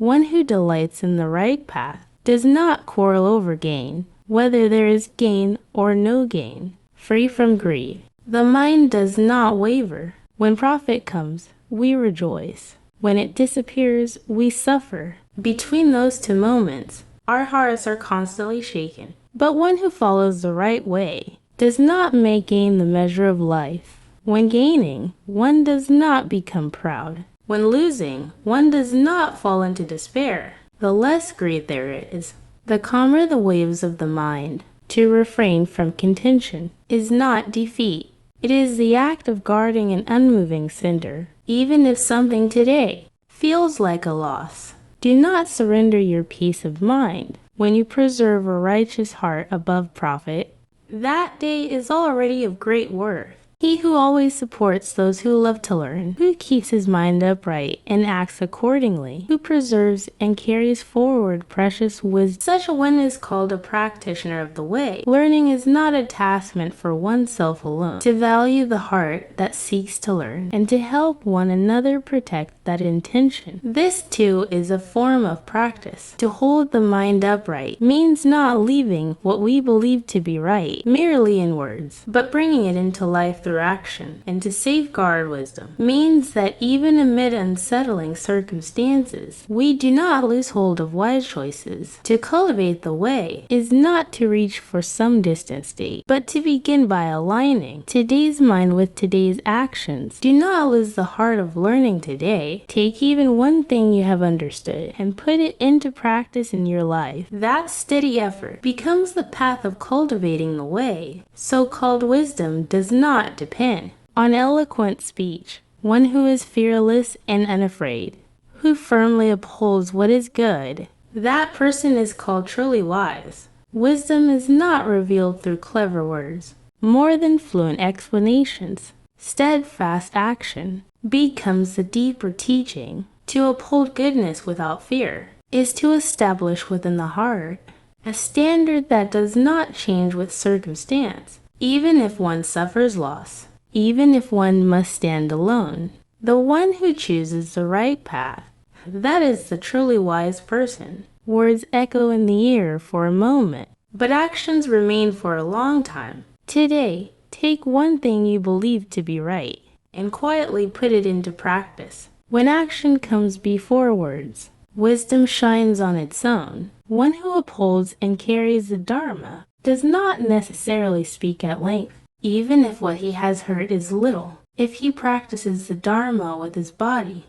One who delights in the right path does not quarrel over gain, whether there is gain or no gain, free from greed. The mind does not waver. When profit comes, we rejoice. When it disappears, we suffer. Between those two moments, our hearts are constantly shaken. But one who follows the right way does not make gain the measure of life. When gaining, one does not become proud. When losing, one does not fall into despair. The less greed there is, the calmer the waves of the mind. To refrain from contention is not defeat. It is the act of guarding an unmoving cinder, even if something today feels like a loss. Do not surrender your peace of mind. When you preserve a righteous heart above profit, that day is already of great worth. He who always supports those who love to learn, who keeps his mind upright and acts accordingly, who preserves and carries forward precious wisdom. Such a one is called a practitioner of the way. Learning is not a task meant for oneself alone. To value the heart that seeks to learn, and to help one another protect that intention. This too is a form of practice. To hold the mind upright means not leaving what we believe to be right merely in words, but bringing it into life through action. And to safeguard wisdom means that even amid unsettling circumstances, we do not lose hold of wise choices. To cultivate the way is not to reach for some distant state, but to begin by aligning today's mind with today's actions. Do not lose the heart of learning today. Take even one thing you have understood and put it into practice in your life. That steady effort becomes the path of cultivating the way. So-called wisdom does not depend on eloquent speech. One who is fearless and unafraid, who firmly upholds what is good, that person is called truly wise. Wisdom is not revealed through clever words, more than fluent explanations. Steadfast action becomes the deeper teaching. To uphold goodness without fear is to establish within the heart a standard that does not change with circumstance, even if one suffers loss, even if one must stand alone. The one who chooses the right path, that is the truly wise person. Words echo in the ear for a moment, but actions remain for a long time. Today, take one thing you believe to be right and quietly put it into practice. When action comes before words, wisdom shines on its own. One who upholds and carries the Dharma does not necessarily speak at length, even if what he has heard is little. If he practices the Dharma with his body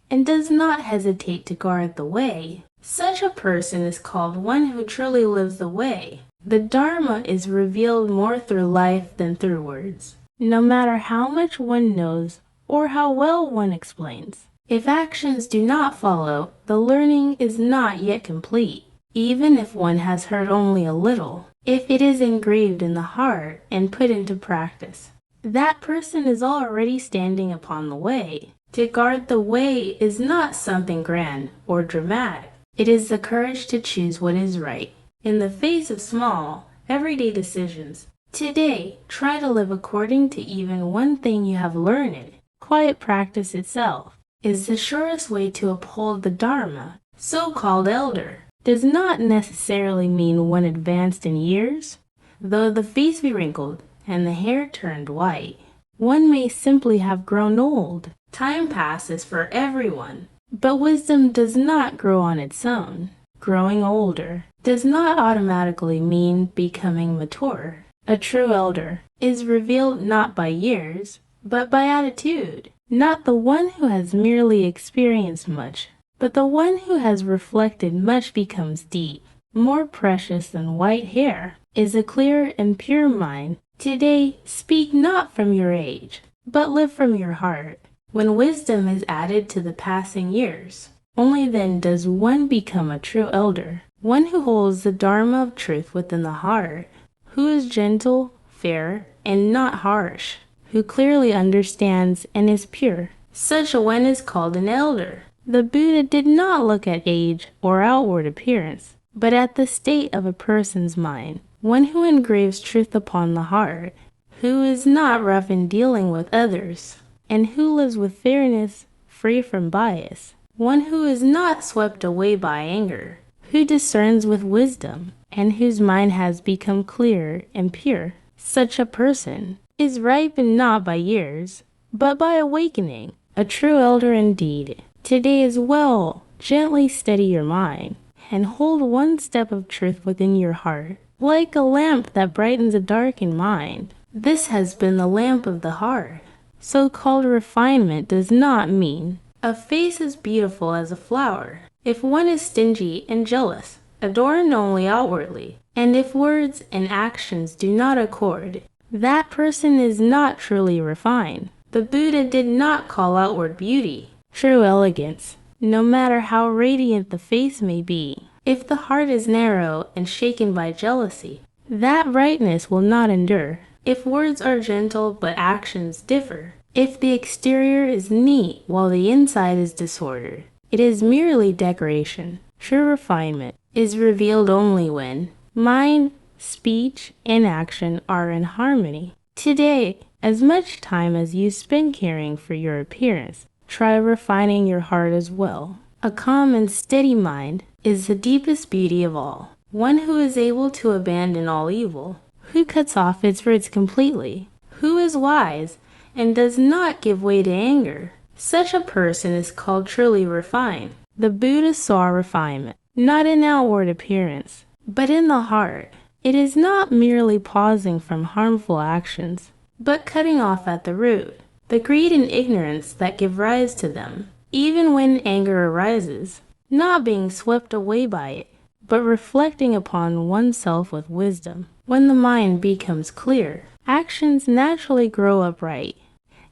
and does not hesitate to guard the way, such a person is called one who truly lives the way. The Dharma is revealed more through life than through words, no matter how much one knows or how well one explains. If actions do not follow, the learning is not yet complete. Even if one has heard only a little, if it is engraved in the heart and put into practice, that person is already standing upon the way. To guard the way is not something grand or dramatic. It is the courage to choose what is right in the face of small, everyday decisions. Today, try to live according to even one thing you have learned. Quiet practice itself is the surest way to uphold the Dharma. So-called elder does not necessarily mean one advanced in years. Though the face be wrinkled and the hair turned white, one may simply have grown old. Time passes for everyone, but wisdom does not grow on its own. Growing older does not automatically mean becoming mature. A true elder is revealed not by years, but by attitude. Not the one who has merely experienced much, but the one who has reflected much becomes deep. More precious than white hair is a clear and pure mind. Today, speak not from your age, but live from your heart. When wisdom is added to the passing years, only then does one become a true elder. One who holds the Dharma of truth within the heart, who is gentle, fair, and not harsh, who clearly understands and is pure. Such a one is called an elder. The Buddha did not look at age or outward appearance, but at the state of a person's mind. One who engraves truth upon the heart, who is not rough in dealing with others, and who lives with fairness, free from bias. one who is not swept away by anger, who discerns with wisdom, and whose mind has become clear and pure. Such a person is ripened not by years, but by awakening, a true elder indeed. Today as well, gently steady your mind, and hold one step of truth within your heart, like a lamp that brightens a darkened mind. This has been the lamp of the heart. So-called refinement does not mean a face as beautiful as a flower. If one is stingy and jealous, adorned only outwardly, and if words and actions do not accord, that person is not truly refined. The Buddha did not call outward beauty true elegance, no matter how radiant the face may be. If the heart is narrow and shaken by jealousy, that brightness will not endure. If words are gentle but actions differ, if the exterior is neat while the inside is disordered, it is merely decoration. True refinement is revealed only when mind, speech, and action are in harmony. Today, as much time as you spend caring for your appearance, try refining your heart as well. A calm and steady mind is the deepest beauty of all. One who is able to abandon all evil, who cuts off its roots completely, who is wise and does not give way to anger. Such a person is called truly refined. The Buddha saw refinement, not in outward appearance, but in the heart. It is not merely pausing from harmful actions, but cutting off at the root the greed and ignorance that give rise to them, even when anger arises, not being swept away by it, but reflecting upon oneself with wisdom. When the mind becomes clear, actions naturally grow upright,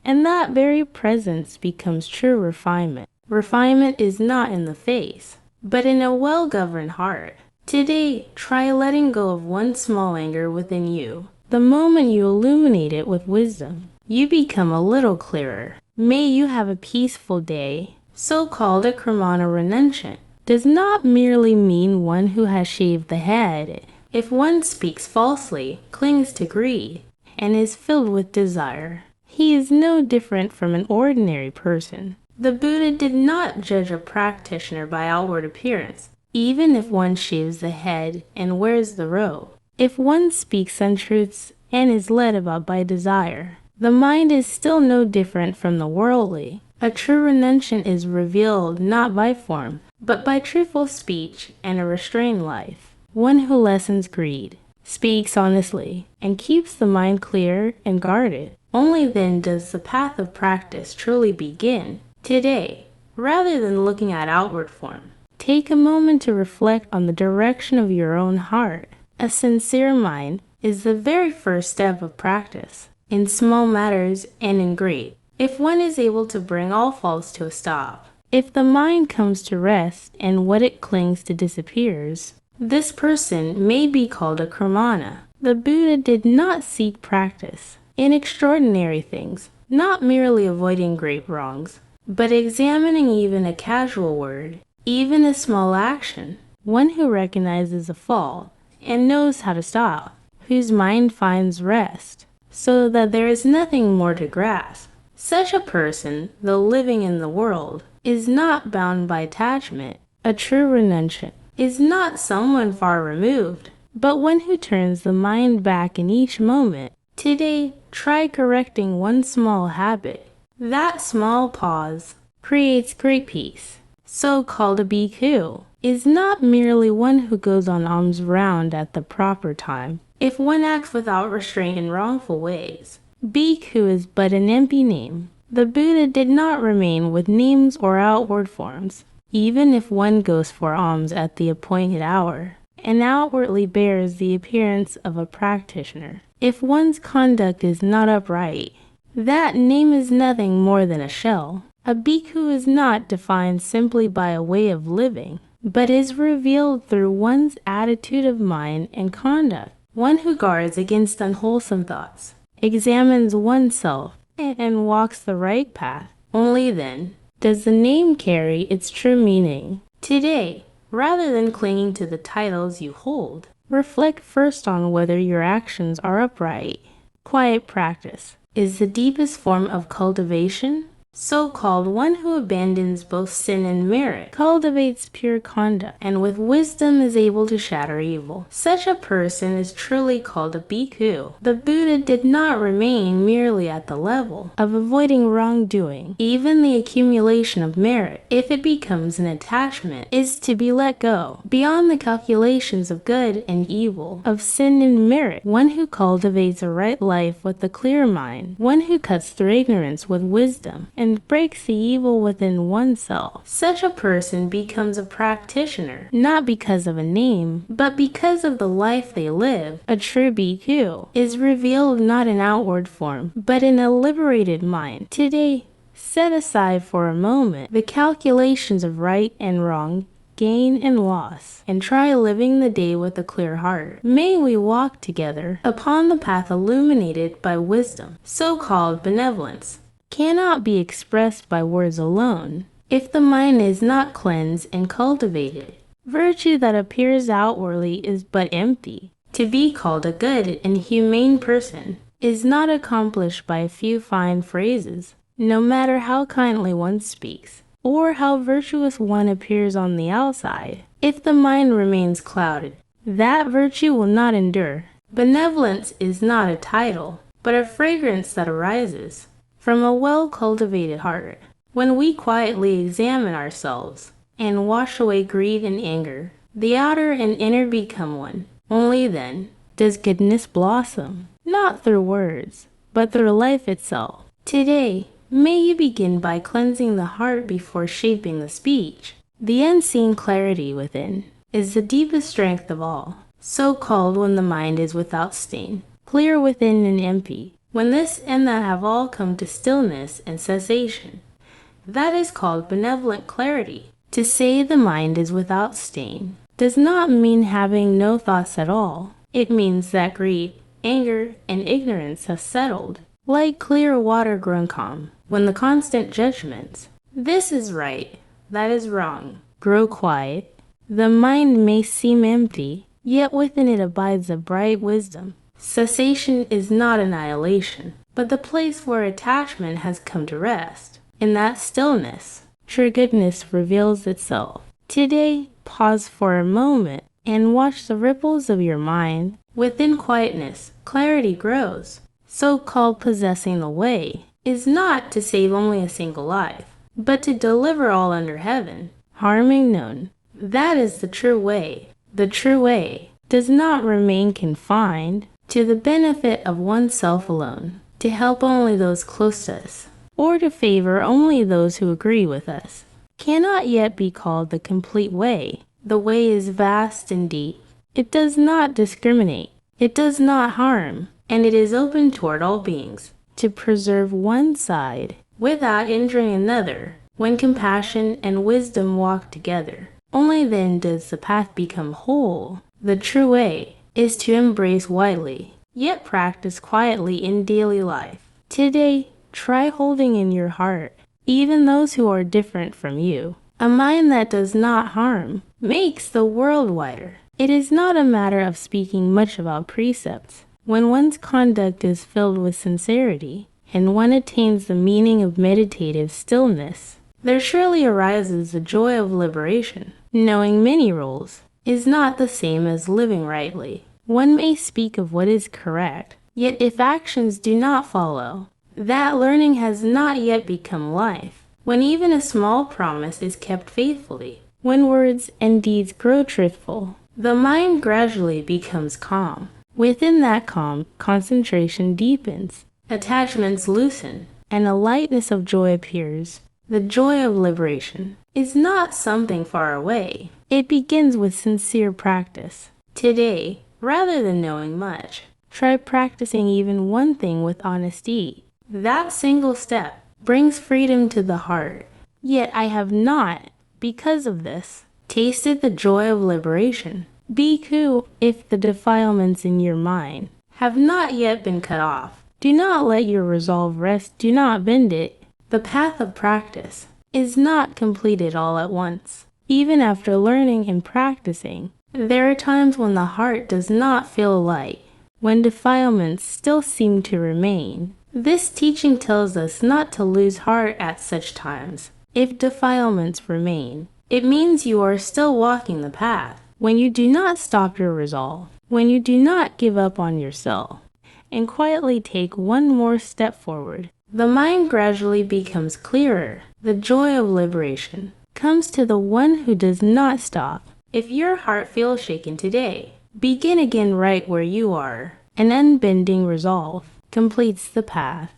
and that very presence becomes true refinement. Refinement is not in the face, but in a well-governed heart. Today, try letting go of one small anger within you. The moment you illuminate it with wisdom, you become a little clearer. May you have a peaceful day. So-called a Kramana renunciant does not merely mean one who has shaved the head. If one speaks falsely, clings to greed, and is filled with desire, he is no different from an ordinary person. The Buddha did not judge a practitioner by outward appearance, even if one shaves the head and wears the robe. If one speaks untruths and is led about by desire, the mind is still no different from the worldly. A true renunciant is revealed not by form, but by truthful speech and a restrained life. One who lessens greed, speaks honestly, and keeps the mind clear and guarded. Only then does the path of practice truly begin. Today, rather than looking at outward form, take a moment to reflect on the direction of your own heart. A sincere mind is the very first step of practice, in small matters and in great. If one is able to bring all faults to a stop, if the mind comes to rest and what it clings to disappears, this person may be called a Kramana. The Buddha did not seek practice in extraordinary things, not merely avoiding great wrongs, but examining even a casual word, even a small action. One who recognizes a fault and knows how to stop, whose mind finds rest, so that there is nothing more to grasp. Such a person, though living in the world, is not bound by attachment. A true renunciant is not someone far removed, but one who turns the mind back in each moment. Today, try correcting one small habit. That small pause creates great peace. So-called a bhikkhu is not merely one who goes on alms round at the proper time. If one acts without restraint in wrongful ways, bhikkhu is but an empty name. The Buddha did not remain with names or outward forms. Even if one goes for alms at the appointed hour, and outwardly bears the appearance of a practitioner, if one's conduct is not upright, that name is nothing more than a shell. A bhikkhu is not defined simply by a way of living, but is revealed through one's attitude of mind and conduct. One who guards against unwholesome thoughts, examines oneself, and walks the right path. Only then does the name carry its true meaning. Today, rather than clinging to the titles you hold, reflect first on whether your actions are upright. Quiet practice is the deepest form of cultivation so-called one who abandons both sin and merit, cultivates pure conduct, and with wisdom is able to shatter evil. Such a person is truly called a bhikkhu. The Buddha did not remain merely at the level of avoiding wrongdoing. Even the accumulation of merit, if it becomes an attachment, is to be let go. Beyond the calculations of good and evil, of sin and merit, one who cultivates a right life with a clear mind, one who cuts through ignorance with wisdom, and breaks the evil within oneself. Such a person becomes a practitioner, not because of a name, but because of the life they live. A true bhikkhu is revealed not in outward form, but in a liberated mind. Today, set aside for a moment the calculations of right and wrong, gain and loss, and try living the day with a clear heart. May we walk together upon the path illuminated by wisdom. So-called benevolence cannot be expressed by words alone if the mind is not cleansed and cultivated. Virtue that appears outwardly is but empty. To be called a good and humane person is not accomplished by a few fine phrases, no matter how kindly one speaks, or how virtuous one appears on the outside. If the mind remains clouded, that virtue will not endure. Benevolence is not a title, but a fragrance that arises from a well-cultivated heart. When we quietly examine ourselves and wash away greed and anger, the outer and inner become one. Only then does goodness blossom, not through words, but through life itself. Today, may you begin by cleansing the heart before shaping the speech. The unseen clarity within is the deepest strength of all, so called when the mind is without stain, clear within and empty. When this and that have all come to stillness and cessation, that is called benevolent clarity. To say the mind is without stain does not mean having no thoughts at all. It means that greed, anger, and ignorance have settled, like clear water grown calm, when the constant judgments, this is right, that is wrong, grow quiet. The mind may seem empty, yet within it abides a bright wisdom. Cessation is not annihilation, but the place where attachment has come to rest. In that stillness, true goodness reveals itself. Today, pause for a moment and watch the ripples of your mind. Within quietness, clarity grows. So-called possessing the way is not to save only a single life, but to deliver all under heaven, harming none. That is the true way. The true way does not remain confined to the benefit of oneself alone, to help only those close to us, or to favor only those who agree with us. Cannot yet be called the complete way. The way is vast and deep. It does not discriminate. It does not harm, and it is open toward all beings. To preserve one side without injuring another, when compassion and wisdom walk together, only then does the path become whole. The true way is to embrace widely, yet practice quietly in daily life. Today, try holding in your heart even those who are different from you. A mind that does not harm makes the world wider. It is not a matter of speaking much about precepts. When one's conduct is filled with sincerity, and one attains the meaning of meditative stillness, there surely arises the joy of liberation. Knowing many rules is not the same as living rightly. One may speak of what is correct, yet if actions do not follow, that learning has not yet become life. When even a small promise is kept faithfully, when words and deeds grow truthful, the mind gradually becomes calm. Within that calm, concentration deepens, attachments loosen, and a lightness of joy appears. The joy of liberation is not something far away. It begins with sincere practice. Today, rather than knowing much, try practicing even one thing with honesty. That single step brings freedom to the heart. Yet I have not, because of this, tasted the joy of liberation. Bhikkhu, if the defilements in your mind have not yet been cut off, do not let your resolve rest, do not bend it. The path of practice is not completed all at once. Even after learning and practicing, there are times when the heart does not feel light, when defilements still seem to remain. This teaching tells us not to lose heart at such times. If defilements remain, it means you are still walking the path. When you do not stop your resolve, when you do not give up on yourself, and quietly take one more step forward, the mind gradually becomes clearer. The joy of liberation comes to the one who does not stop. If your heart feels shaken today, begin again right where you are. An unbending resolve completes the path.